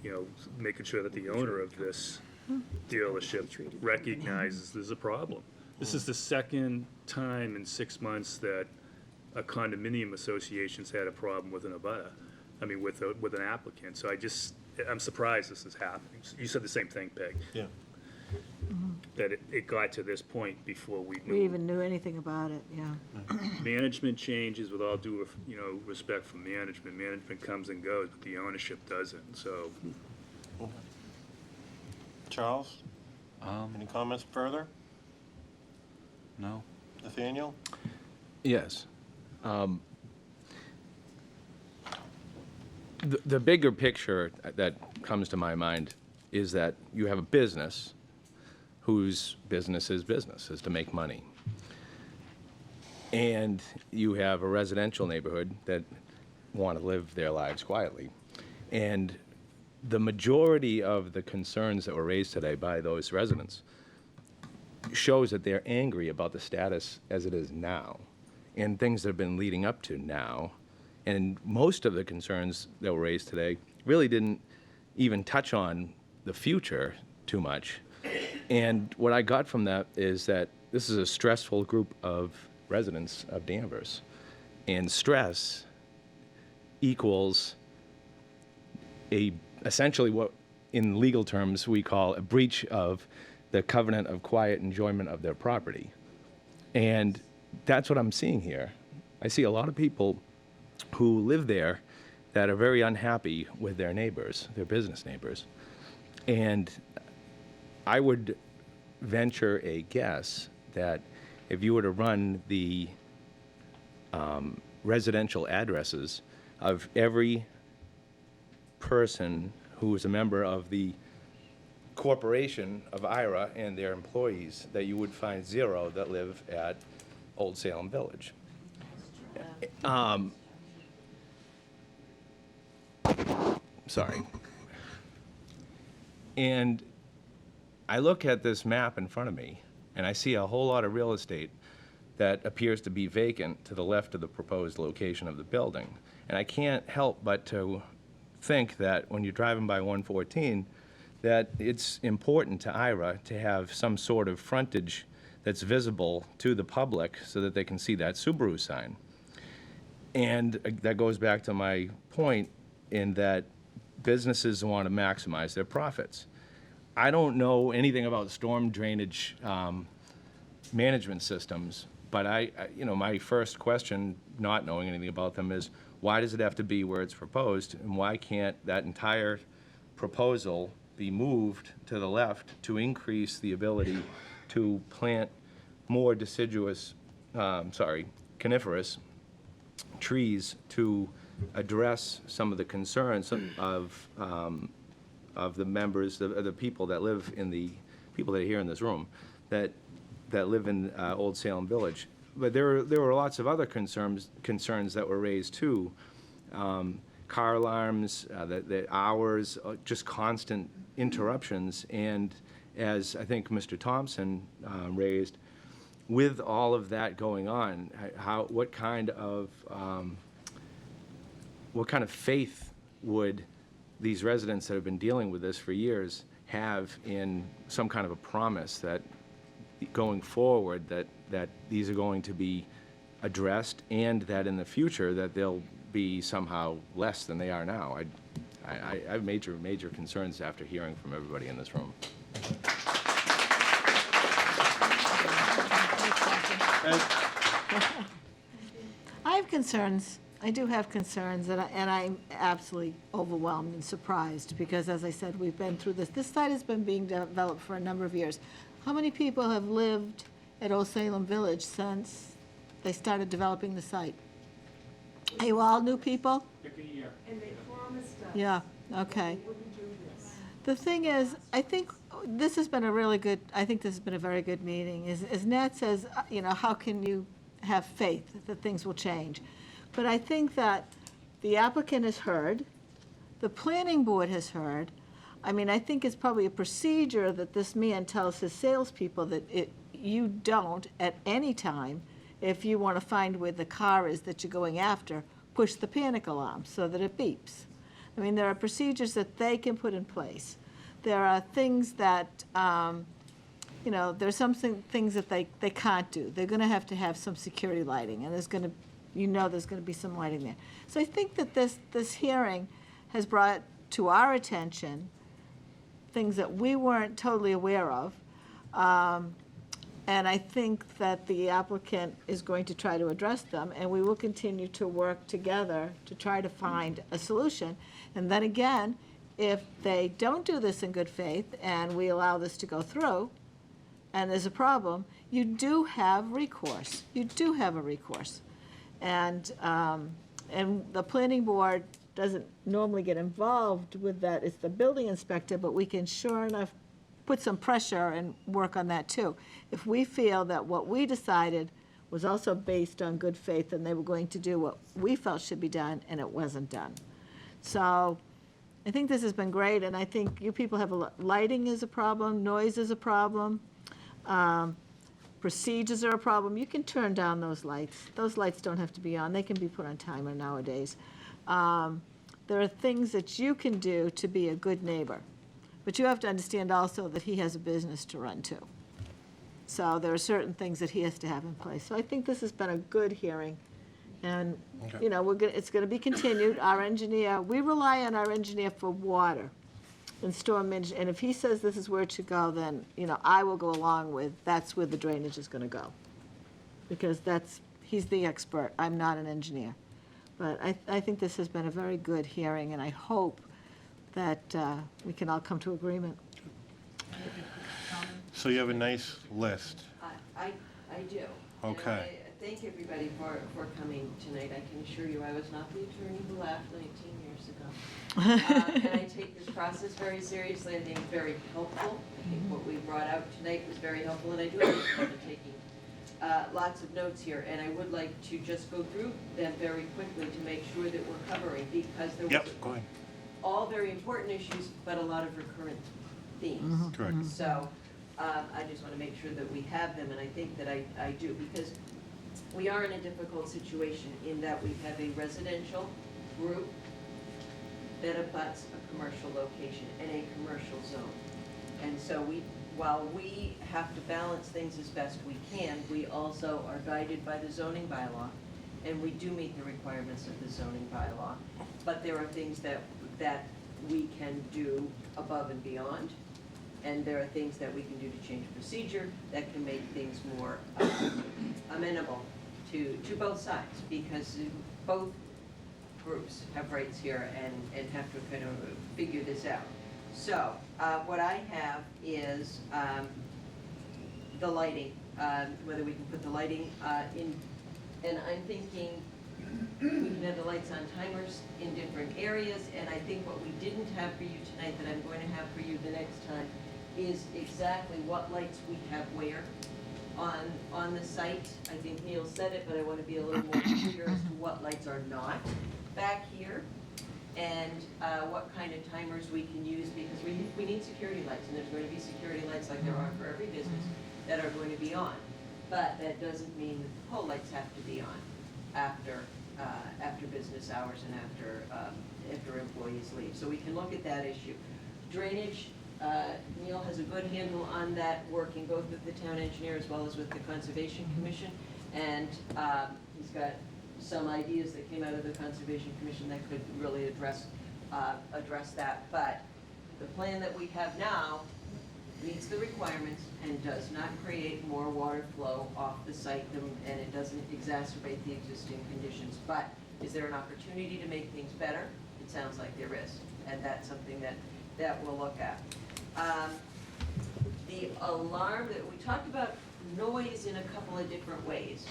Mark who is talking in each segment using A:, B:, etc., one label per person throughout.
A: You know, making sure that the owner of this dealership recognizes there's a problem. This is the second time in 6 months that a condominium association's had a problem with an abutter. I mean, with an applicant. So I'm surprised this is happening. You said the same thing, Peg.
B: Yeah.
A: That it got to this point before we
C: We
A: knew.
C: even knew anything about it, yeah.
A: Management changes, with all due, respect for management. Management comes and goes, but the ownership doesn't, so.
B: Charles, any comments further?
D: No.
B: Nathaniel?
E: Yes. The bigger picture that comes to my mind is that you have a business whose business is to make money. And you have a residential neighborhood that want to live their lives quietly. And the majority of the concerns that were raised today by those residents shows that they're angry about the status as it is now and things that have been leading up to now. And most of the concerns that were raised today really didn't even touch on the future too much. And what I got from that is that this is a stressful group of residents of Danvers. And stress equals essentially what in legal terms we call a breach of the covenant of quiet enjoyment of their property. And that's what I'm seeing here. I see a lot of people who live there that are very unhappy with their neighbors, their business neighbors. And I would venture a guess that if you were to run the residential addresses of every person who is a member of the corporation of IRA and their employees, that you would find 0 that live at Old Salem Village. Sorry. And I look at this map in front of me, and I see a whole lot of real estate that appears to be vacant to the left of the proposed location of the building. And I can't help but to think that when you're driving by 114, that it's important to IRA to have some sort of frontage that's visible to the public so that they can see that Subaru sign. And that goes back to my point in that businesses want to maximize their profits. I don't know anything about storm drainage management systems, but my first question, not knowing anything about them, is why does it have to be where it's proposed, and why can't that entire proposal be moved to the left to increase the ability to plant more coniferous trees to address some of the concerns of the members, the people that live in the people that are here in this room, that live in Old Salem Village. But there were lots of other concerns that were raised too. Car alarms, the hours, just constant interruptions, and as I think Mr. Thompson raised, with all of that going on, what kind of faith would these residents that have been dealing with this for years have in some kind of a promise that going forward that these are going to be addressed, and that in the future that they'll be somehow less than they are now? I have major concerns after hearing from everybody in this room.
C: I have concerns. I do have concerns, and I'm absolutely overwhelmed and surprised, because, as I said, we've been through this. This site has been being developed for a number of years. How many people have lived at Old Salem Village since they started developing the site? Are you all new people?
F: And they promised us
C: Yeah, okay.
F: they wouldn't do this.
C: The thing is, I think this has been a very good meeting. As Nat says, how can you have faith that things will change? But I think that the applicant has heard, the planning board has heard. I mean, I think it's probably a procedure that this man tells his salespeople that you don't, at any time, if you want to find where the car is that you're going after, push the panic alarm so that it beeps. I mean, there are procedures that they can put in place. There are things that, there's things that they can't do. They're gonna have to have some security lighting, and there's gonna be some lighting there. So I think that this hearing has brought to our attention things that we weren't totally aware of. And I think that the applicant is going to try to address them, and we will continue to work together to try to find a solution. And then again, if they don't do this in good faith and we allow this to go through, and there's a problem, you do have recourse. You do have a recourse. And the planning board doesn't normally get involved with that. It's the building inspector, but we can sure enough put some pressure and work on that too. If we feel that what we decided was also based on good faith and they were going to do what we felt should be done and it wasn't done. So I think this has been great, and I think you people have lighting is a problem, noise is a problem, procedures are a problem. You can turn down those lights. Those lights don't have to be on. They can be put on timer nowadays. There are things that you can do to be a good neighbor. But you have to understand also that he has a business to run too. So there are certain things that he has to have in place. So I think this has been a good hearing. And, it's gonna be continued. Our engineer, we rely on our engineer for water and storm management. And if he says this is where it should go, then, I will go along with, that's where the drainage is gonna go. Because he's the expert. I'm not an engineer. But I think this has been a very good hearing, and I hope that we can all come to agreement.
B: So you have a nice list.
G: I do.
B: Okay.
G: And I thank everybody for coming tonight. I can assure you I was not the attorney who left 19 years ago. And I take this process very seriously. I think it's very helpful. I think what we brought out tonight was very helpful, and I do look forward to taking lots of notes here. And I would like to just go through them very quickly to make sure that we're covering, because there was
B: Yep, go ahead.
G: all very important issues, but a lot of recurrent themes.
B: Correct.
G: So I just want to make sure that we have them, and I think that I do, because we are in a difficult situation in that we have a residential group that abuts a commercial location and a commercial zone. And so while we have to balance things as best we can, we also are guided by the zoning bylaw, and we do meet the requirements of the zoning bylaw. But there are things that we can do above and beyond, and there are things that we can do to change procedure that can make things more amenable to both sides, because both groups have rights here and have to kind of figure this out. So what I have is the lighting, whether we can put the lighting in, and I'm thinking we can have the lights on timers in different areas, and I think what we didn't have for you tonight that I'm going to have for you the next time is exactly what lights we have where on the site. I think Neil said it, but I want to be a little more clear as to what lights are not back here, and what kind of timers we can use, because we need security lights, and there's going to be security lights like there are for every business that are going to be on. But that doesn't mean that the pole lights have to be on after business hours and after employees leave. So we can look at that issue. Drainage, Neil has a good handle on that, working both with the town engineer as well as with the Conservation Commission. And he's got some ideas that came out of the Conservation Commission that could really address that. But the plan that we have now meets the requirements and does not create more water flow off the site, and it doesn't exacerbate the existing conditions. But is there an opportunity to make things better? It sounds like there is, and that's something that we'll look at. The alarm, that we talked about noise in a couple of different ways.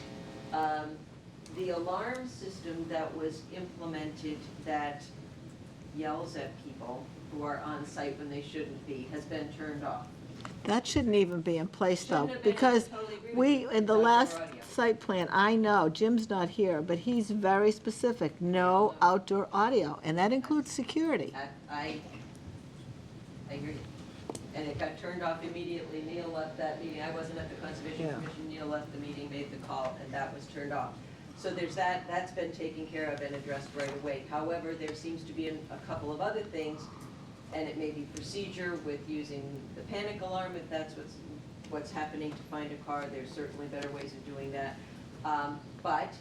G: The alarm system that was implemented that yells at people who are on site when they shouldn't be has been turned off.
C: That shouldn't even be in place, though,
G: Shouldn't have been. I
C: because
G: totally agree with you.
C: in the
G: Outdoor
C: last
G: audio.
C: site plan, I know, Jim's not here, but he's very specific, no outdoor audio, and that includes security.
G: I hear you. And it got turned off immediately. Neil left that meeting. I wasn't at the Conservation
C: Yeah.
G: Commission. Neil left the meeting, made the call, and that was turned off. So there's that, that's been taken care of and addressed right away. However, there seems to be a couple of other things, and it may be procedure with using the panic alarm, if that's what's happening to find a car. There's certainly better ways of doing that. But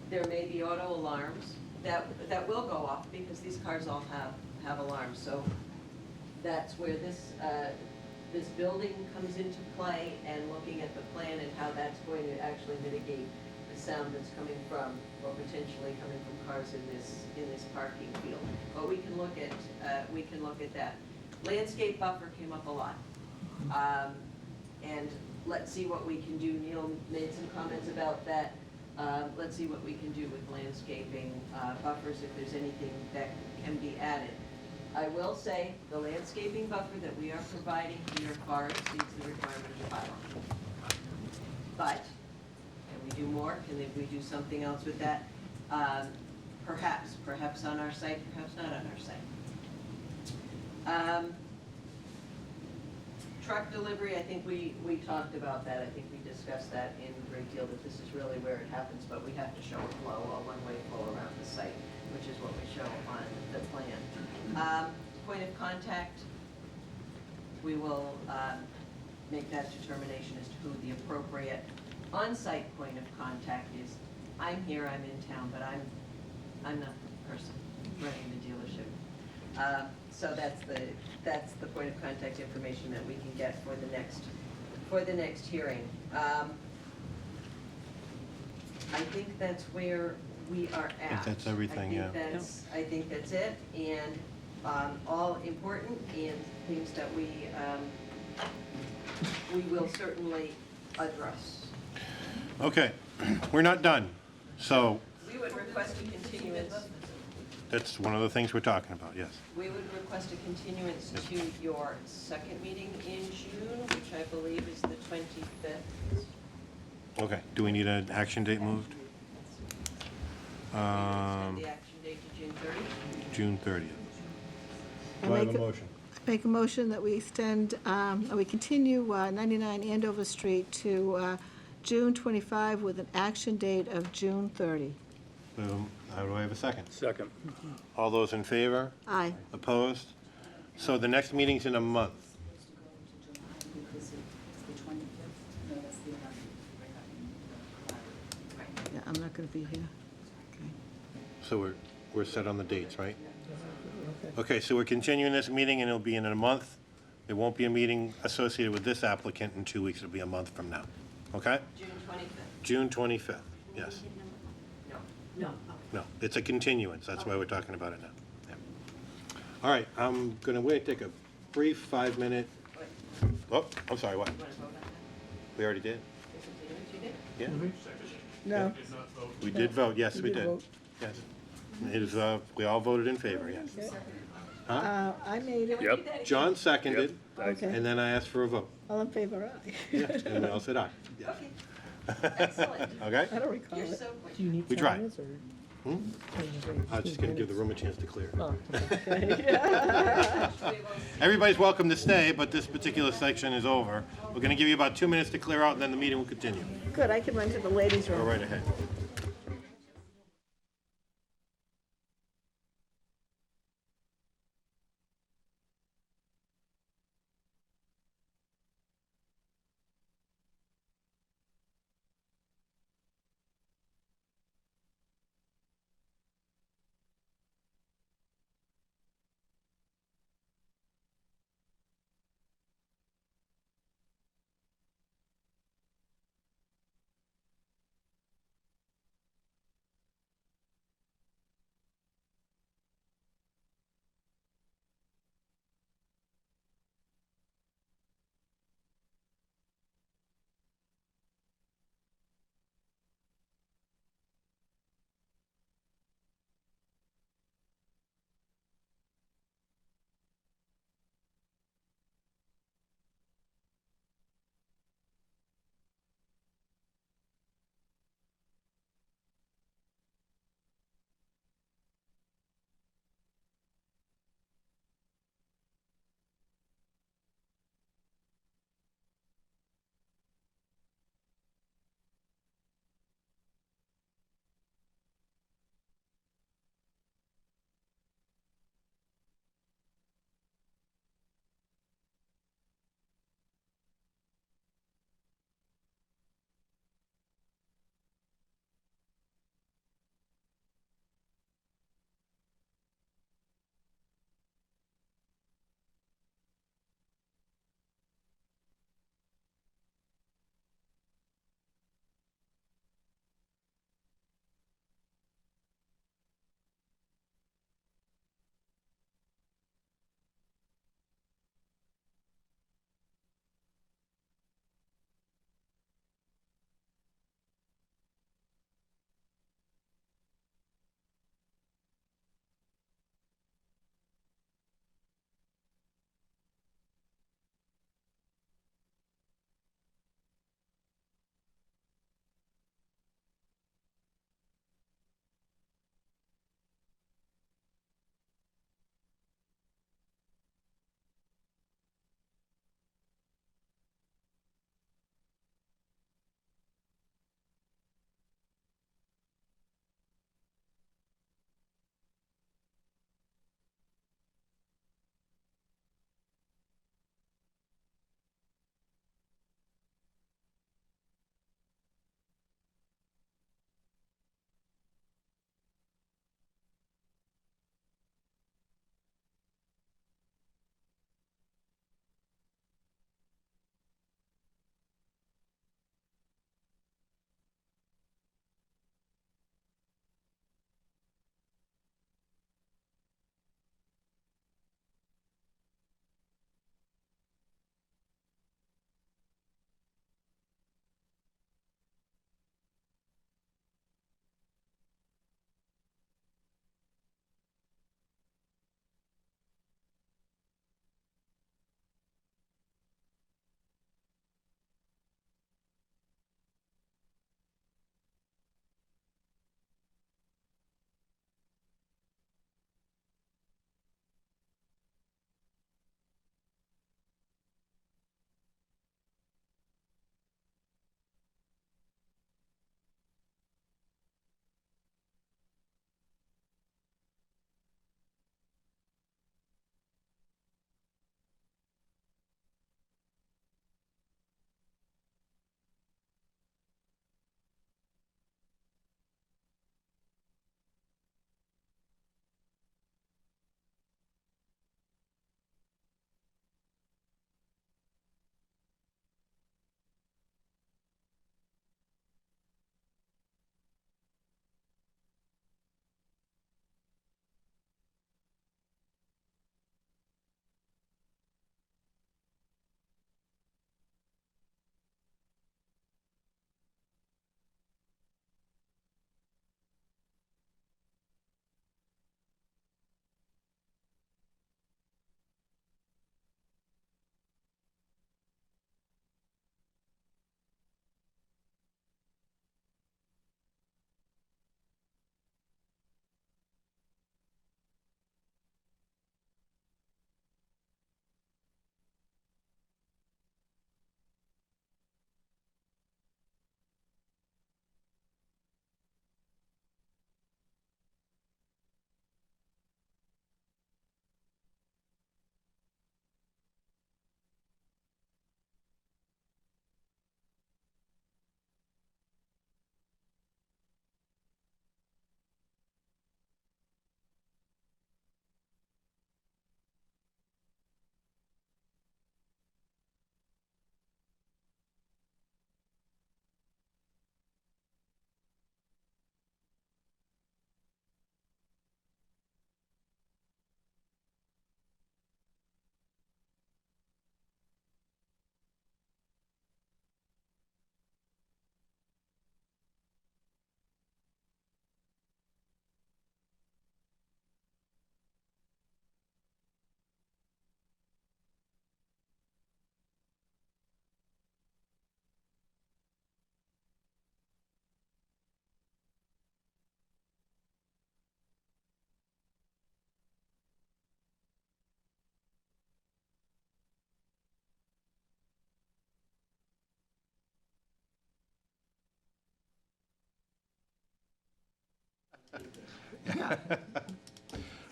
G: there may be auto alarms that will go off, because these cars all have alarms. So that's where this building comes into play, and looking at the plan and how that's going to actually mitigate the sound that's coming from, or potentially coming from cars in this parking field. But we can look at that. Landscape buffer came up a lot. And let's see what we can do. Neil made some comments about that. Let's see what we can do with landscaping buffers, if there's anything that can be added. I will say, the landscaping buffer that we are providing here far exceeds the requirement of the bylaw. But, can we do more? Can we do something else with that? Perhaps on our site, perhaps not on our site. Truck delivery, I think we talked about that. I think we discussed that in a great deal, that this is really where it happens, but we have to show a flow, a one-way flow around the site, which is what we show on the plan. Point of contact, we will make that determination as to who the appropriate on-site point of contact is. I'm here, I'm in town, but I'm not the person running the dealership. So that's the point of contact information that we can get for the next hearing. I think that's where we are at.
B: I think that's everything, yeah.
G: I think that's it, and all important, and things that we will certainly address.
B: Okay, we're not done. So
G: We would request a continuance.
B: that's one of the things we're talking about, yes.
G: We would request a continuance to your second meeting in June, which I believe is the 25th.
B: Okay, do we need an action date moved?
G: Extend the action date to June 30th.
B: June 30th.
C: I
B: Do I have
C: make
B: a
C: a-
B: motion?
C: Make a motion that we extend, we continue 99 Andover Street to June 25 with an action date of June 30.
B: How do I have a second?
A: Second.
B: All those in favor?
C: Aye.
B: Opposed? So the next meeting's in a month.
C: Yeah, I'm not going to be here. Okay.
B: So we're set on the dates, right? Okay, so we're continuing this meeting, and it'll be in a month. There won't be a meeting associated with this applicant in 2 weeks. It'll be a month from now. Okay?
G: June 25th.
B: June 25th, yes.
G: No.
B: No, it's a continuance. That's why we're talking about it now. Yeah. All right, I'm going to take a brief 5-minute. Oh, I'm sorry, what?
G: You want to vote on that?
B: We already did?
G: The continuance you did?
B: Yeah.
C: No.
B: We did vote, yes, we
C: did
B: did.
C: vote.
B: Yes. It is, we all voted in favor, yes.
C: I made it.
A: Yep.
B: John seconded,
C: Okay.
B: and then I asked for a vote.
C: All in favor, aye.
B: Yes, and we all said aye. Yes.
G: Okay, excellent.
B: Okay?
C: I don't recall
G: You're
C: it.
G: so quick.
H: Do you need
B: We
H: 10
B: tried.
H: minutes, or?
B: Hmm? I was just going to give the room a chance to clear.
H: Oh, okay.
G: We will
B: Everybody's welcome to stay, but this particular section is over. We're going to give you about 2 minutes to clear out, and then the meeting will continue.
C: Good, I can run to the ladies'
B: Go
C: room.
B: right ahead.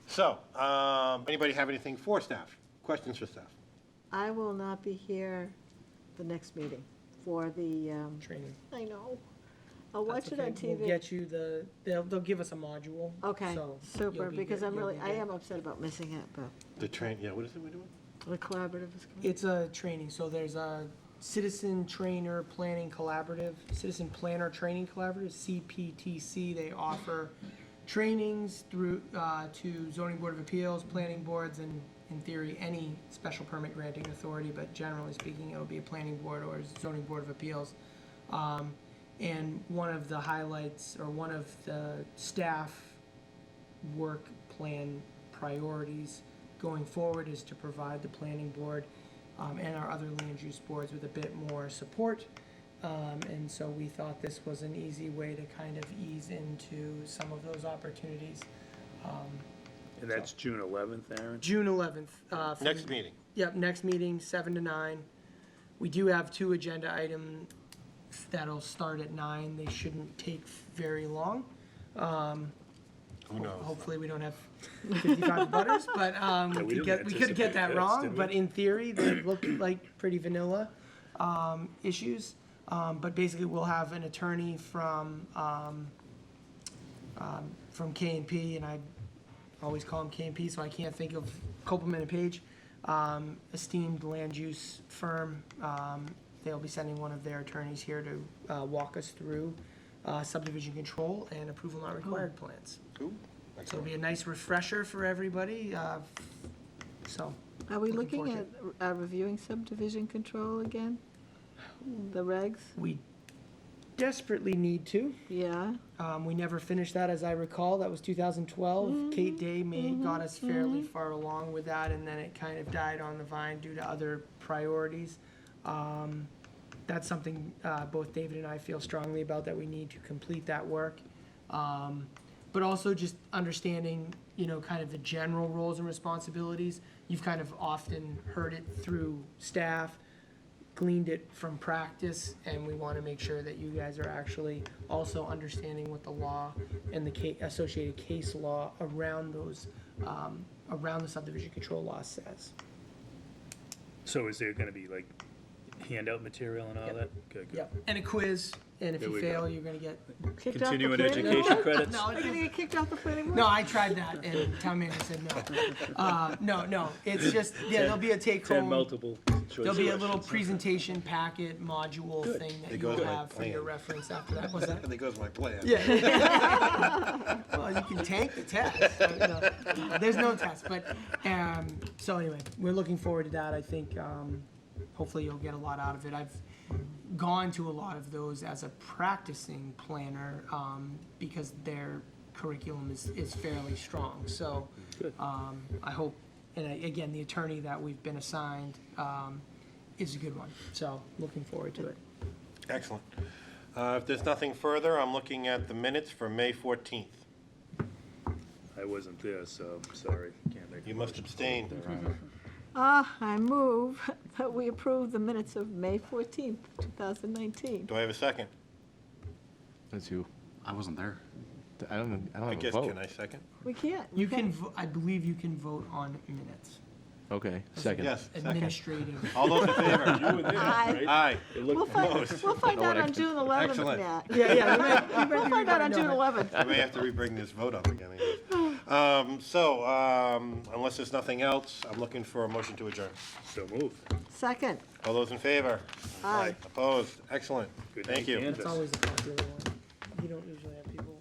B: So, anybody have anything for staff? Questions for staff?
C: I will not be here the next meeting for the,
H: Training.
C: I know. I'll watch
H: That's
C: it on
H: okay. We'll
C: TV.
H: get you they'll give us a module.
C: Okay,
H: so
C: super,
H: you'll be
C: because
H: good.
C: I'm
H: You'll
C: really,
H: be
C: I
H: good.
C: am upset about missing it, but
B: What is it we're doing?
C: the collaborative is coming.
H: It's a training, so there's a Citizen Trainer Planning Collaborative, Citizen Planner Training Collaborative, CPTC. They offer trainings through, to zoning board of appeals, planning boards, and in theory, any special permit granting authority, but generally speaking, it'll be a planning board or zoning board of appeals. And one of the highlights, or one of the staff work plan priorities going forward is to provide the planning board and our other land use boards with a bit more support. And so we thought this was an easy way to kind of ease into some of those opportunities.
A: And that's June 11th, Aaron?
H: June 11th.
B: Next meeting.
H: Yep, next meeting, 7 to 9. We do have 2 agenda items that'll start at 9. They shouldn't take very long.
B: Who knows?
H: Hopefully, we don't have 55 butters, but
A: we
H: we
A: didn't
H: could get that
A: anticipate this,
H: wrong.
A: did we?
H: But in theory, they look like pretty vanilla issues. But basically, we'll have an attorney from K&P, and I always call him K&P, so I can't think of Copeland and Page, esteemed land use firm. They'll be sending one of their attorneys here to walk us through subdivision control and approval not required plans.
B: Cool.
H: So it'll be a nice refresher for everybody, so.
C: Are we
H: looking
C: looking
H: forward
C: at reviewing subdivision control again? The regs?
H: We desperately need to.
C: Yeah,
H: We never finished that, as I recall. That was 2012. Kate Day got us fairly far along with that, and then it kind of died on the vine due to other priorities. That's something both David and I feel strongly about, that we need to complete that work. But also just understanding, kind of the general roles and responsibilities. You've kind of often heard it through staff, gleaned it from practice, and we want to make sure that you guys are actually also understanding what the law and the associated case law around those, around the subdivision control law says.
A: So is there gonna be like handout material and all
H: Yep.
A: that? Good, good.
H: Yep, and a quiz, and if
A: There
H: you
A: we
H: fail,
A: go.
H: you're gonna get,
C: kicked off the
A: Continuing
C: planning board?
A: education credits?
H: no,
C: Are you gonna get kicked off the planning board?
H: no, I tried that, and town manager said no. No, it's just, there'll be a
A: 10
H: take-home.
A: multiple choice
H: There'll be a little
A: questions.
H: presentation packet module thing that
B: There
H: you'll
B: goes my
H: have for your
B: plan.
H: reference after that. Was that?
B: There goes my plan.
H: Yeah. Well, you can take the test. But, no, there's no test, but, so anyway, we're looking forward to that. I think, hopefully you'll get a lot out of it. I've gone to a lot of those as a practicing planner, because their curriculum is fairly strong. So,
A: Good.
H: I hope, and again, the attorney that we've been assigned, is a good one. So, looking forward to it.
B: Excellent. If there's nothing further, I'm looking at the minutes for May 14th.
A: I wasn't there, so sorry, can't make a
B: You must
A: motion.
B: abstain.
C: I move that we approve the minutes of May 14th, 2019.
B: Do I have a second?
D: That's you. I wasn't there. I don't
B: I
D: have a
B: guess,
D: vote.
B: can I second?
C: We can't.
H: You can, I believe you can vote on minutes,
D: Okay, second.
B: Yes, second.
H: administrative.
B: All those in favor?
A: You were there,
C: Aye.
A: right?
B: Aye.
A: It
C: We'll
A: looked
C: find,
A: close.
C: we'll find out on June 11th,
B: Excellent.
C: Matt.
H: Yeah,
C: We'll find out on June 11th.
B: I may have to rebring this vote up again. Unless there's nothing else, I'm looking for a motion to adjourn.
A: So moved.
C: Second.
B: All those in favor?
C: Aye.
B: Opposed? Excellent.
A: Good
B: Thank
A: night,
B: you.
A: Kansas.
H: It's always a popular one. You don't usually have people.